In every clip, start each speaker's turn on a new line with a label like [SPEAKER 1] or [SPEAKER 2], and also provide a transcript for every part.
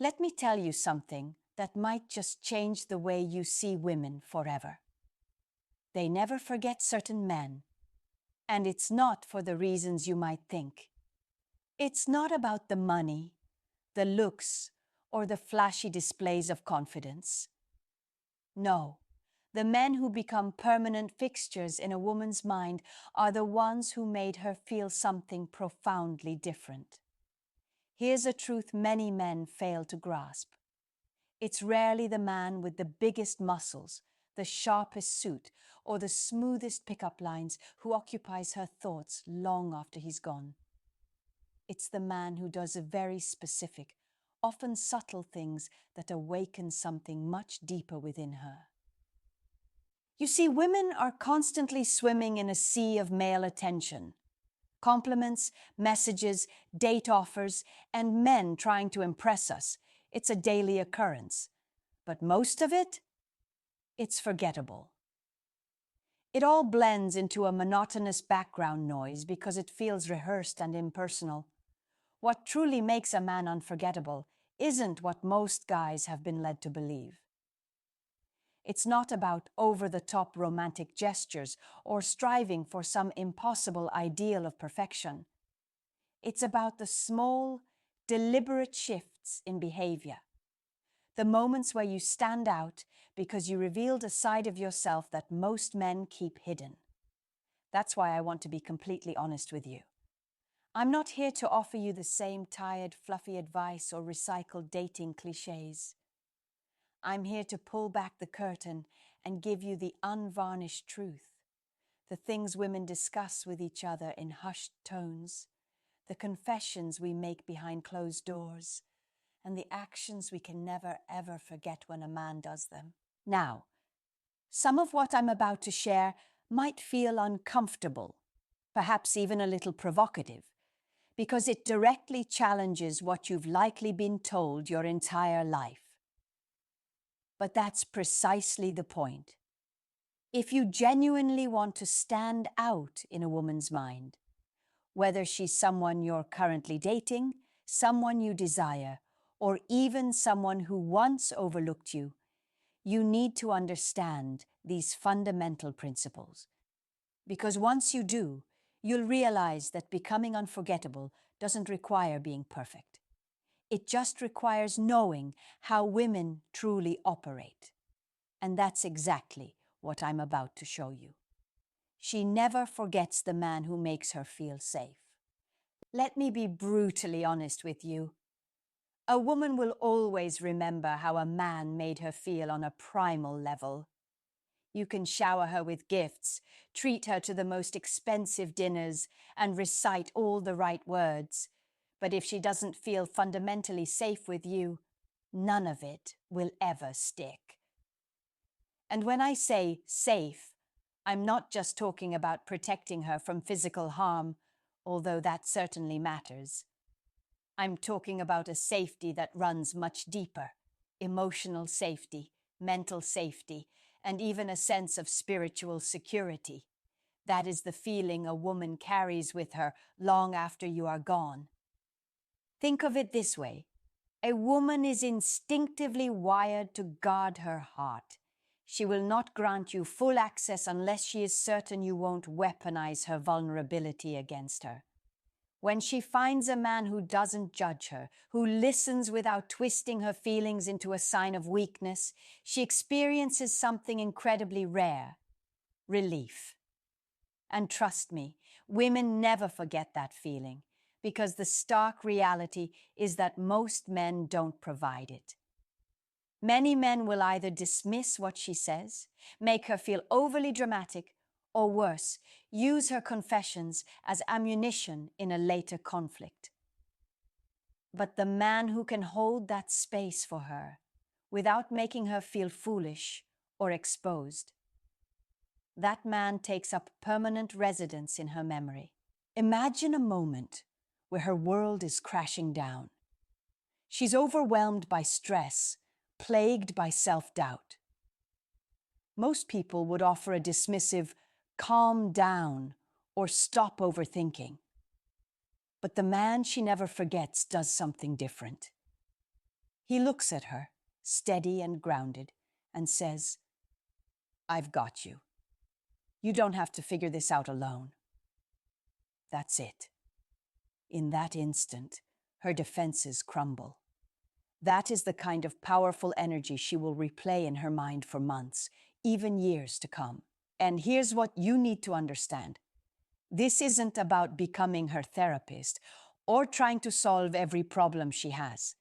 [SPEAKER 1] Let me tell you something that might just change the way you see women forever. They never forget certain men, and it's not for the reasons you might think. It's not about the money, the looks, or the flashy displays of confidence. No, the men who become permanent fixtures in a woman's mind are the ones who made her feel something profoundly different. Here's a truth many men fail to grasp. It's rarely the man with the biggest muscles, the sharpest suit, or the smoothest pickup lines who occupies her thoughts long after he's gone. It's the man who does a very specific, often subtle things that awaken something much deeper within her. You see, women are constantly swimming in a sea of male attention. Compliments, messages, date offers, and men trying to impress us. It's a daily occurrence. But most of it, it's forgettable. It all blends into a monotonous background noise because it feels rehearsed and impersonal. What truly makes a man unforgettable isn't what most guys have been led to believe. It's not about over-the-top romantic gestures or striving for some impossible ideal of perfection. It's about the small, deliberate shifts in behavior. The moments where you stand out because you revealed a side of yourself that most men keep hidden. That's why I want to be completely honest with you. I'm not here to offer you the same tired, fluffy advice or recycled dating cliches. I'm here to pull back the curtain and give you the unvarnished truth. The things women discuss with each other in hushed tones, the confessions we make behind closed doors, and the actions we can never ever forget when a man does them. Now, some of what I'm about to share might feel uncomfortable, perhaps even a little provocative, because it directly challenges what you've likely been told your entire life. But that's precisely the point. If you genuinely want to stand out in a woman's mind, whether she's someone you're currently dating, someone you desire, or even someone who once overlooked you, you need to understand these fundamental principles. Because once you do, you'll realize that becoming unforgettable doesn't require being perfect. It just requires knowing how women truly operate. And that's exactly what I'm about to show you. She never forgets the man who makes her feel safe. Let me be brutally honest with you. A woman will always remember how a man made her feel on a primal level. You can shower her with gifts, treat her to the most expensive dinners, and recite all the right words. But if she doesn't feel fundamentally safe with you, none of it will ever stick. And when I say safe, I'm not just talking about protecting her from physical harm, although that certainly matters. I'm talking about a safety that runs much deeper, emotional safety, mental safety, and even a sense of spiritual security. That is the feeling a woman carries with her long after you are gone. Think of it this way. A woman is instinctively wired to guard her heart. She will not grant you full access unless she is certain you won't weaponize her vulnerability against her. When she finds a man who doesn't judge her, who listens without twisting her feelings into a sign of weakness, she experiences something incredibly rare: relief. And trust me, women never forget that feeling, because the stark reality is that most men don't provide it. Many men will either dismiss what she says, make her feel overly dramatic, or worse, use her confessions as ammunition in a later conflict. But the man who can hold that space for her without making her feel foolish or exposed, that man takes up permanent residence in her memory. Imagine a moment where her world is crashing down. She's overwhelmed by stress, plagued by self-doubt. Most people would offer a dismissive, calm down, or stop overthinking. But the man she never forgets does something different. He looks at her, steady and grounded, and says, "I've got you. You don't have to figure this out alone." That's it. In that instant, her defenses crumble. That is the kind of powerful energy she will replay in her mind for months, even years to come. And here's what you need to understand. This isn't about becoming her therapist or trying to solve every problem she has.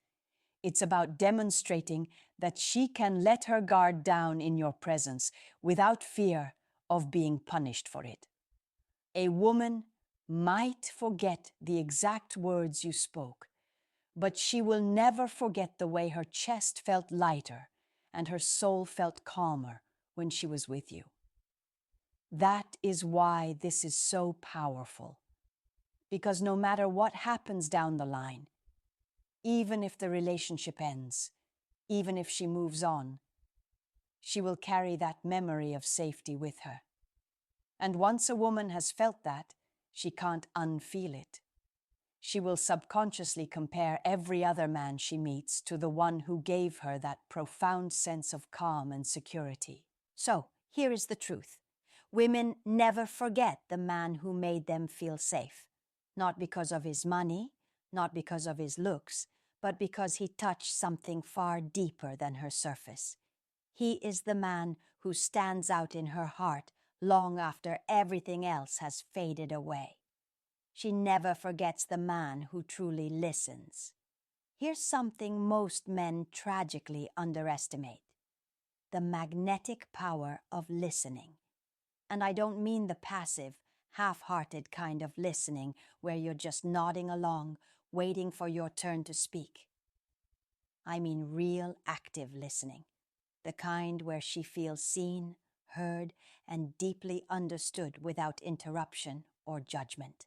[SPEAKER 1] It's about demonstrating that she can let her guard down in your presence without fear of being punished for it. A woman might forget the exact words you spoke, but she will never forget the way her chest felt lighter and her soul felt calmer when she was with you. That is why this is so powerful. Because no matter what happens down the line, even if the relationship ends, even if she moves on, she will carry that memory of safety with her. And once a woman has felt that, she can't unfeel it. She will subconsciously compare every other man she meets to the one who gave her that profound sense of calm and security. So, here is the truth. Women never forget the man who made them feel safe. Not because of his money, not because of his looks, but because he touched something far deeper than her surface. He is the man who stands out in her heart long after everything else has faded away. She never forgets the man who truly listens. Here's something most men tragically underestimate: the magnetic power of listening. And I don't mean the passive, half-hearted kind of listening where you're just nodding along, waiting for your turn to speak. I mean real active listening, the kind where she feels seen, heard, and deeply understood without interruption or judgment.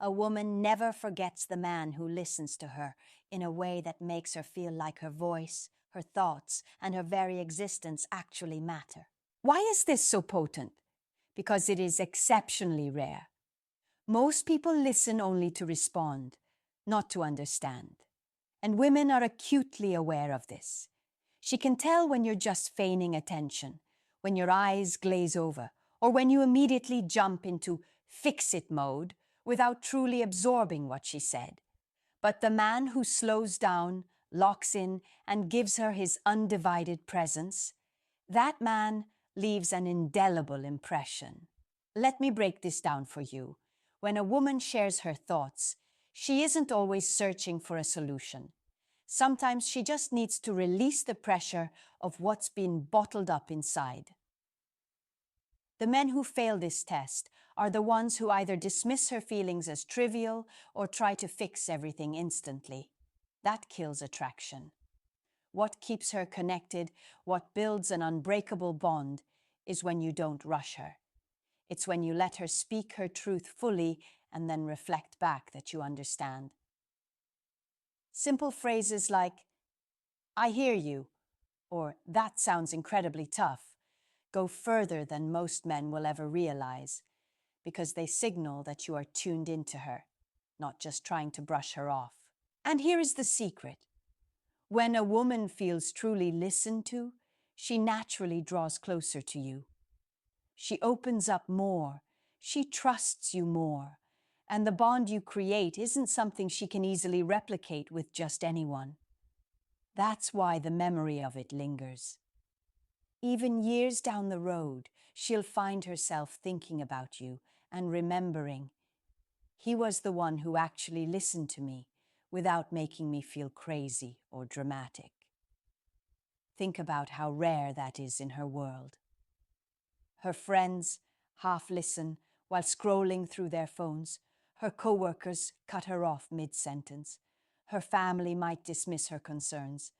[SPEAKER 1] A woman never forgets the man who listens to her in a way that makes her feel like her voice, her thoughts, and her very existence actually matter. Why is this so potent? Because it is exceptionally rare. Most people listen only to respond, not to understand. And women are acutely aware of this. She can tell when you're just feigning attention, when your eyes glaze over, or when you immediately jump into fix-it mode without truly absorbing what she said. But the man who slows down, locks in, and gives her his undivided presence, that man leaves an indelible impression. Let me break this down for you. When a woman shares her thoughts, she isn't always searching for a solution. Sometimes she just needs to release the pressure of what's been bottled up inside. The men who fail this test are the ones who either dismiss her feelings as trivial or try to fix everything instantly. That kills attraction. What keeps her connected, what builds an unbreakable bond, is when you don't rush her. It's when you let her speak her truth fully and then reflect back that you understand. Simple phrases like, "I hear you," or "That sounds incredibly tough," go further than most men will ever realize, because they signal that you are tuned into her, not just trying to brush her off. And here is the secret. When a woman feels truly listened to, she naturally draws closer to you. She opens up more, she trusts you more, and the bond you create isn't something she can easily replicate with just anyone. That's why the memory of it lingers. Even years down the road, she'll find herself thinking about you and remembering, "He was the one who actually listened to me without making me feel crazy or dramatic." Think about how rare that is in her world. Her friends half listen while scrolling through their phones. Her coworkers cut her off mid-sentence. Her family might dismiss her concerns.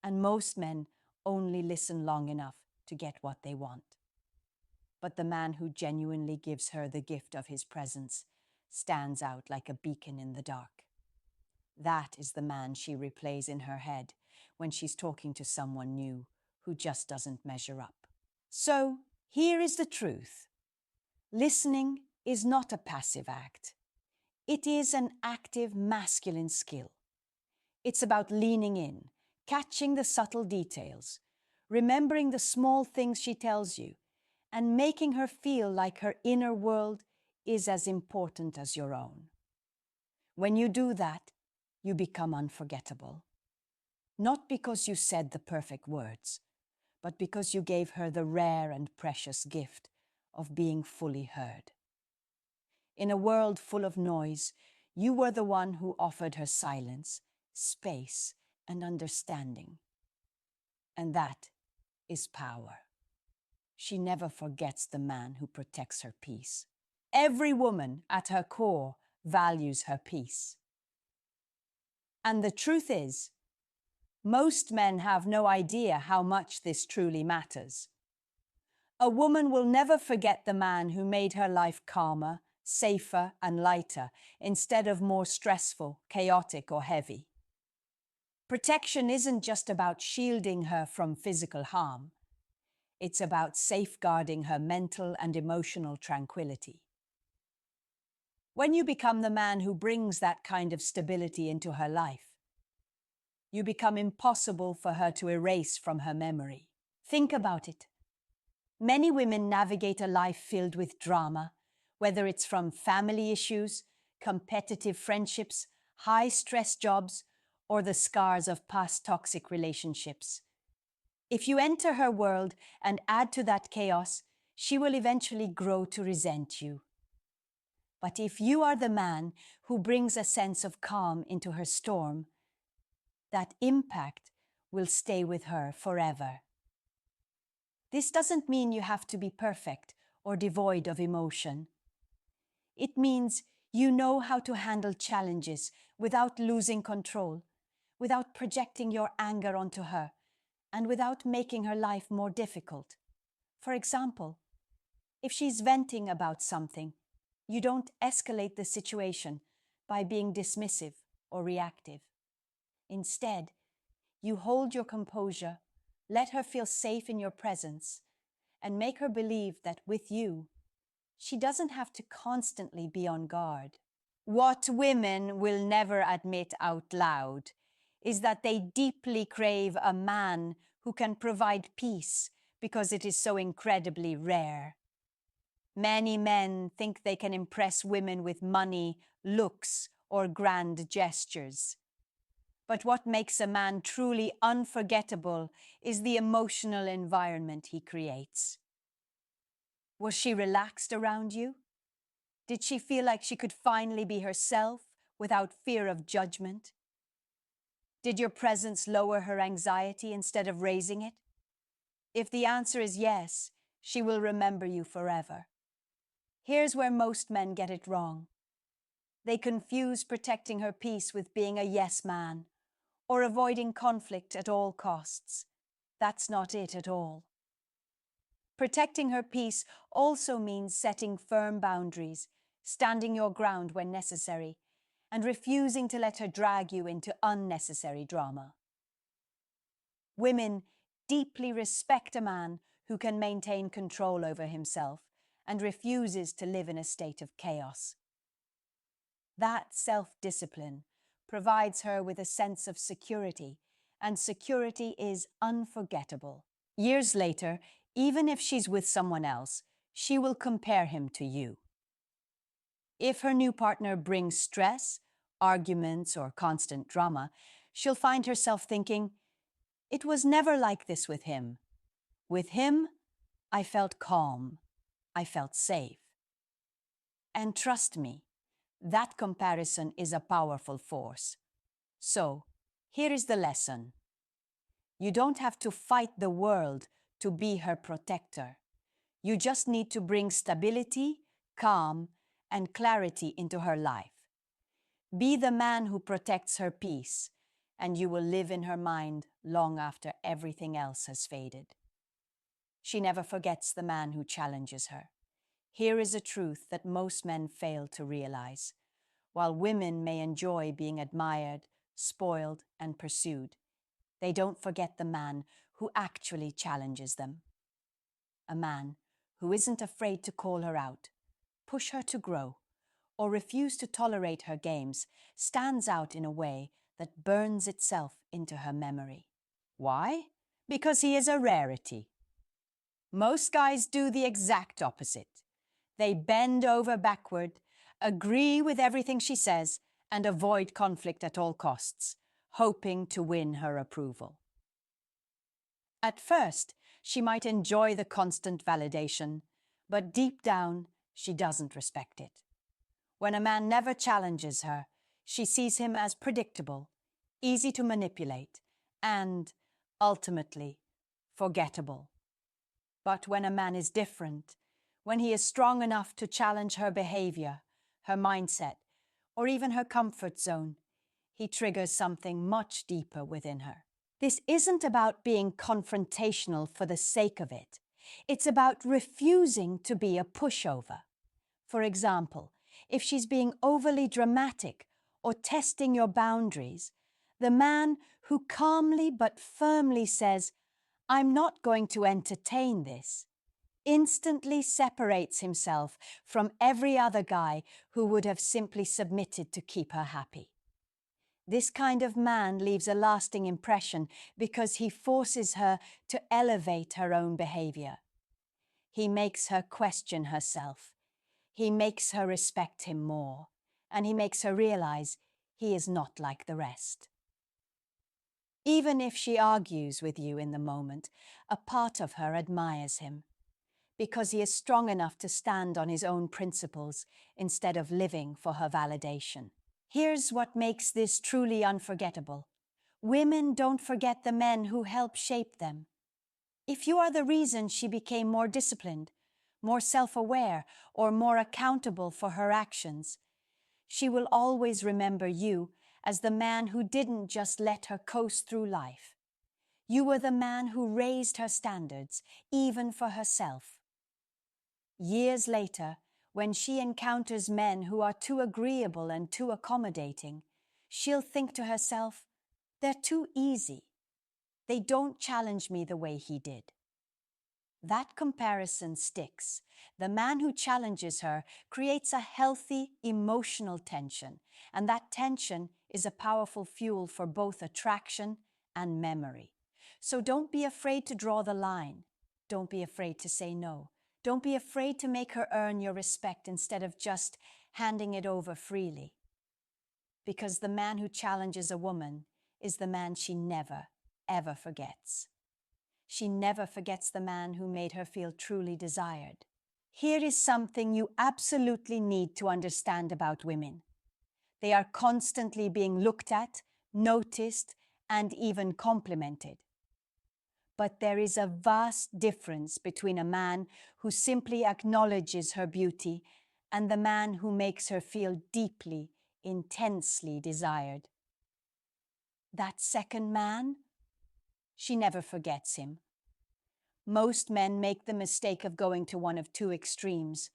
[SPEAKER 1] And most men only listen long enough to get what they want. But the man who genuinely gives her the gift of his presence stands out like a beacon in the dark. That is the man she replays in her head when she's talking to someone new who just doesn't measure up. So, here is the truth. Listening is not a passive act. It is an active masculine skill. It's about leaning in, catching the subtle details, remembering the small things she tells you, and making her feel like her inner world is as important as your own. When you do that, you become unforgettable. Not because you said the perfect words, but because you gave her the rare and precious gift of being fully heard. In a world full of noise, you were the one who offered her silence, space, and understanding. And that is power. She never forgets the man who protects her peace. Every woman at her core values her peace. And the truth is, most men have no idea how much this truly matters. A woman will never forget the man who made her life calmer, safer, and lighter instead of more stressful, chaotic, or heavy. Protection isn't just about shielding her from physical harm. It's about safeguarding her mental and emotional tranquility. When you become the man who brings that kind of stability into her life, you become impossible for her to erase from her memory. Think about it. Many women navigate a life filled with drama, whether it's from family issues, competitive friendships, high-stress jobs, or the scars of past toxic relationships. If you enter her world and add to that chaos, she will eventually grow to resent you. But if you are the man who brings a sense of calm into her storm, that impact will stay with her forever. This doesn't mean you have to be perfect or devoid of emotion. It means you know how to handle challenges without losing control, without projecting your anger onto her, and without making her life more difficult. For example, if she's venting about something, you don't escalate the situation by being dismissive or reactive. Instead, you hold your composure, let her feel safe in your presence, and make her believe that with you, she doesn't have to constantly be on guard. What women will never admit out loud is that they deeply crave a man who can provide peace because it is so incredibly rare. Many men think they can impress women with money, looks, or grand gestures. But what makes a man truly unforgettable is the emotional environment he creates. Was she relaxed around you? Did she feel like she could finally be herself without fear of judgment? Did your presence lower her anxiety instead of raising it? If the answer is yes, she will remember you forever. Here's where most men get it wrong. They confuse protecting her peace with being a yes man or avoiding conflict at all costs. That's not it at all. Protecting her peace also means setting firm boundaries, standing your ground when necessary, and refusing to let her drag you into unnecessary drama. Women deeply respect a man who can maintain control over himself and refuses to live in a state of chaos. That self-discipline provides her with a sense of security, and security is unforgettable. Years later, even if she's with someone else, she will compare him to you. If her new partner brings stress, arguments, or constant drama, she'll find herself thinking, "It was never like this with him. With him, I felt calm. I felt safe." And trust me, that comparison is a powerful force. So, here is the lesson. You don't have to fight the world to be her protector. You just need to bring stability, calm, and clarity into her life. Be the man who protects her peace, and you will live in her mind long after everything else has faded. She never forgets the man who challenges her. Here is a truth that most men fail to realize. While women may enjoy being admired, spoiled, and pursued, they don't forget the man who actually challenges them. A man who isn't afraid to call her out, push her to grow, or refuse to tolerate her games stands out in a way that burns itself into her memory. Why? Because he is a rarity. Most guys do the exact opposite. They bend over backward, agree with everything she says, and avoid conflict at all costs, hoping to win her approval. At first, she might enjoy the constant validation, but deep down, she doesn't respect it. When a man never challenges her, she sees him as predictable, easy to manipulate, and, ultimately, forgettable. But when a man is different, when he is strong enough to challenge her behavior, her mindset, or even her comfort zone, he triggers something much deeper within her. This isn't about being confrontational for the sake of it. It's about refusing to be a pushover. For example, if she's being overly dramatic or testing your boundaries, the man who calmly but firmly says, "I'm not going to entertain this," instantly separates himself from every other guy who would have simply submitted to keep her happy. This kind of man leaves a lasting impression because he forces her to elevate her own behavior. He makes her question herself. He makes her respect him more, and he makes her realize he is not like the rest. Even if she argues with you in the moment, a part of her admires him, because he is strong enough to stand on his own principles instead of living for her validation. Here's what makes this truly unforgettable. Women don't forget the men who help shape them. If you are the reason she became more disciplined, more self-aware, or more accountable for her actions, she will always remember you as the man who didn't just let her coast through life. You were the man who raised her standards, even for herself. Years later, when she encounters men who are too agreeable and too accommodating, she'll think to herself, "They're too easy. They don't challenge me the way he did." That comparison sticks. The man who challenges her creates a healthy emotional tension, and that tension is a powerful fuel for both attraction and memory. So don't be afraid to draw the line. Don't be afraid to say no. Don't be afraid to make her earn your respect instead of just handing it over freely. Because the man who challenges a woman is the man she never, ever forgets. She never forgets the man who made her feel truly desired. Here is something you absolutely need to understand about women. They are constantly being looked at, noticed, and even complimented. But there is a vast difference between a man who simply acknowledges her beauty and the man who makes her feel deeply, intensely desired. That second man, she never forgets him. Most men make the mistake of going to one of two extremes.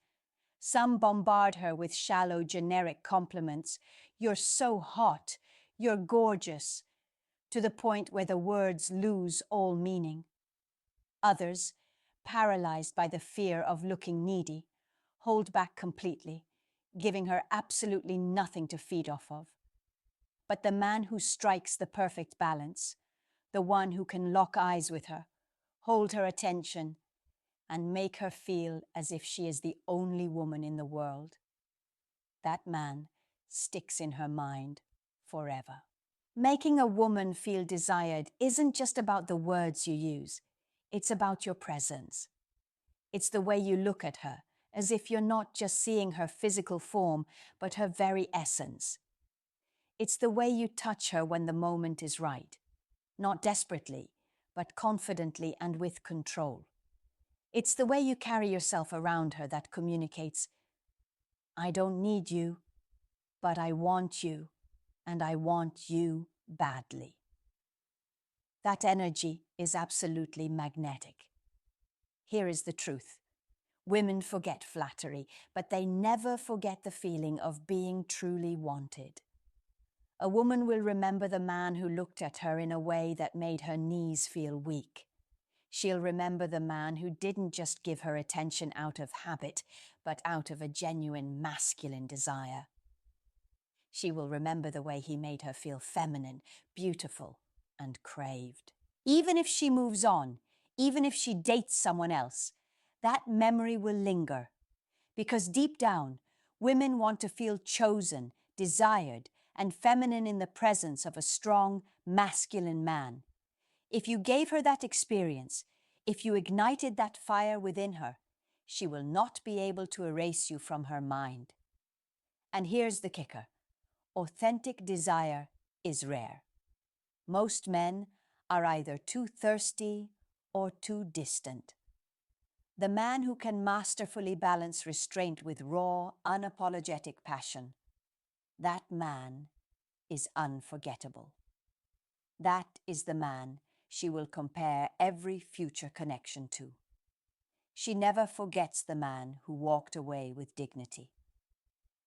[SPEAKER 1] Some bombard her with shallow, generic compliments. "You're so hot," "You're gorgeous," to the point where the words lose all meaning. Others, paralyzed by the fear of looking needy, hold back completely, giving her absolutely nothing to feed off of. But the man who strikes the perfect balance, the one who can lock eyes with her, hold her attention, and make her feel as if she is the only woman in the world, that man sticks in her mind forever. Making a woman feel desired isn't just about the words you use. It's about your presence. It's the way you look at her, as if you're not just seeing her physical form, but her very essence. It's the way you touch her when the moment is right, not desperately, but confidently and with control. It's the way you carry yourself around her that communicates, "I don't need you, but I want you, and I want you badly." That energy is absolutely magnetic. Here is the truth. Women forget flattery, but they never forget the feeling of being truly wanted. A woman will remember the man who looked at her in a way that made her knees feel weak. She'll remember the man who didn't just give her attention out of habit, but out of a genuine masculine desire. She will remember the way he made her feel feminine, beautiful, and craved. Even if she moves on, even if she dates someone else, that memory will linger. Because deep down, women want to feel chosen, desired, and feminine in the presence of a strong, masculine man. If you gave her that experience, if you ignited that fire within her, she will not be able to erase you from her mind. And here's the kicker. Authentic desire is rare. Most men are either too thirsty or too distant. The man who can masterfully balance restraint with raw, unapologetic passion, that man is unforgettable. That is the man she will compare every future connection to. She never forgets the man who walked away with dignity.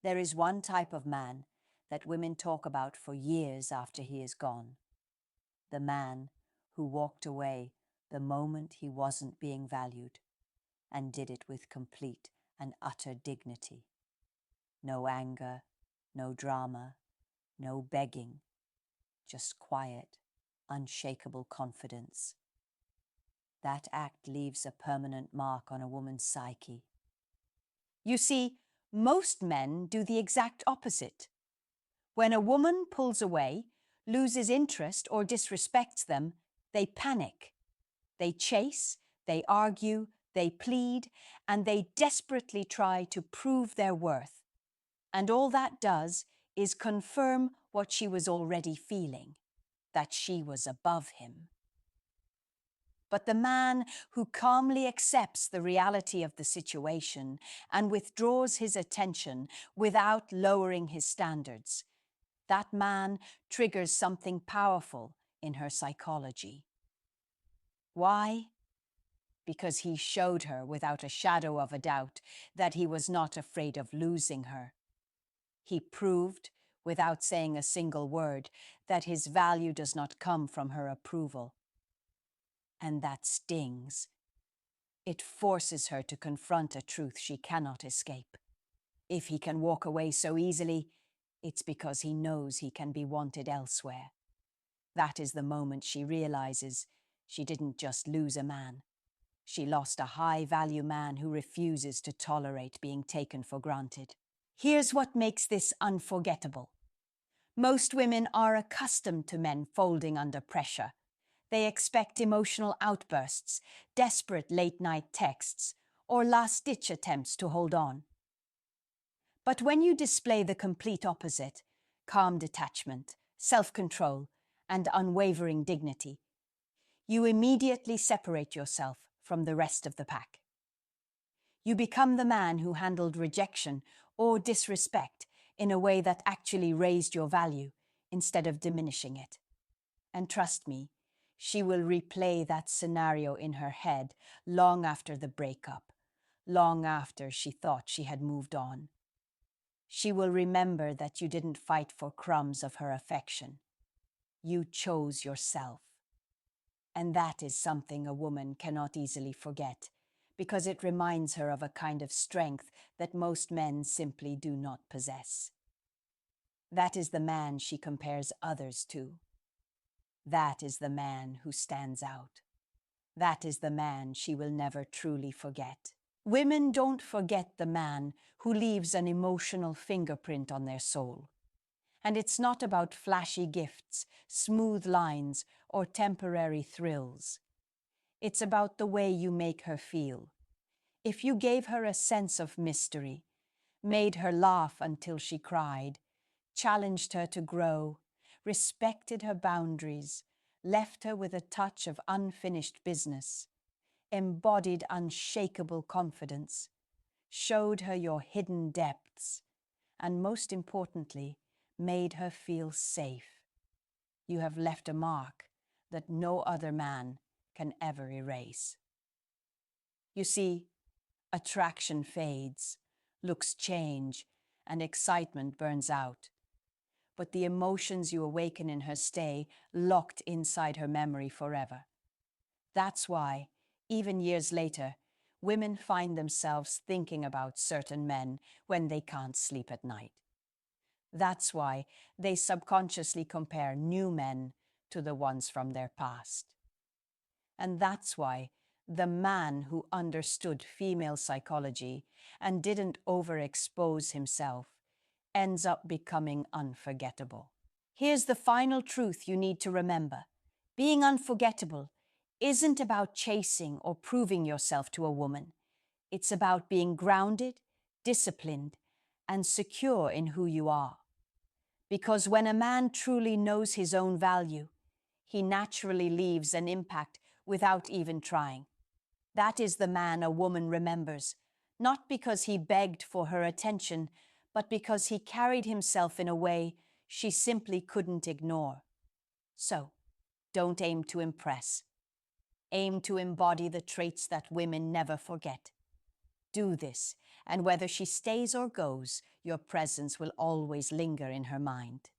[SPEAKER 1] There is one type of man that women talk about for years after he is gone. The man who walked away the moment he wasn't being valued and did it with complete and utter dignity. No anger, no drama, no begging, just quiet, unshakable confidence. That act leaves a permanent mark on a woman's psyche. You see, most men do the exact opposite. When a woman pulls away, loses interest, or disrespects them, they panic. They chase, they argue, they plead, and they desperately try to prove their worth. And all that does is confirm what she was already feeling, that she was above him. But the man who calmly accepts the reality of the situation and withdraws his attention without lowering his standards, that man triggers something powerful in her psychology. Why? Because he showed her without a shadow of a doubt that he was not afraid of losing her. He proved, without saying a single word, that his value does not come from her approval. And that stings. It forces her to confront a truth she cannot escape. If he can walk away so easily, it's because he knows he can be wanted elsewhere. That is the moment she realizes she didn't just lose a man. She lost a high-value man who refuses to tolerate being taken for granted. Here's what makes this unforgettable. Most women are accustomed to men folding under pressure. They expect emotional outbursts, desperate late-night texts, or last-ditch attempts to hold on. But when you display the complete opposite, calm detachment, self-control, and unwavering dignity, you immediately separate yourself from the rest of the pack. You become the man who handled rejection or disrespect in a way that actually raised your value instead of diminishing it. And trust me, she will replay that scenario in her head long after the breakup, long after she thought she had moved on. She will remember that you didn't fight for crumbs of her affection. You chose yourself. And that is something a woman cannot easily forget, because it reminds her of a kind of strength that most men simply do not possess. That is the man she compares others to. That is the man who stands out. That is the man she will never truly forget. Women don't forget the man who leaves an emotional fingerprint on their soul. And it's not about flashy gifts, smooth lines, or temporary thrills. It's about the way you make her feel. If you gave her a sense of mystery, made her laugh until she cried, challenged her to grow, respected her boundaries, left her with a touch of unfinished business, embodied unshakable confidence, showed her your hidden depths, and most importantly, made her feel safe, you have left a mark that no other man can ever erase. You see, attraction fades, looks change, and excitement burns out. But the emotions you awaken in her stay locked inside her memory forever. That's why, even years later, women find themselves thinking about certain men when they can't sleep at night. That's why they subconsciously compare new men to the ones from their past. And that's why the man who understood female psychology and didn't overexpose himself ends up becoming unforgettable. Here's the final truth you need to remember. Being unforgettable isn't about chasing or proving yourself to a woman. It's about being grounded, disciplined, and secure in who you are. Because when a man truly knows his own value, he naturally leaves an impact without even trying. That is the man a woman remembers, not because he begged for her attention, but because he carried himself in a way she simply couldn't ignore. So, don't aim to impress. Aim to embody the traits that women never forget. Do this, and whether she stays or goes, your presence will always linger in her mind.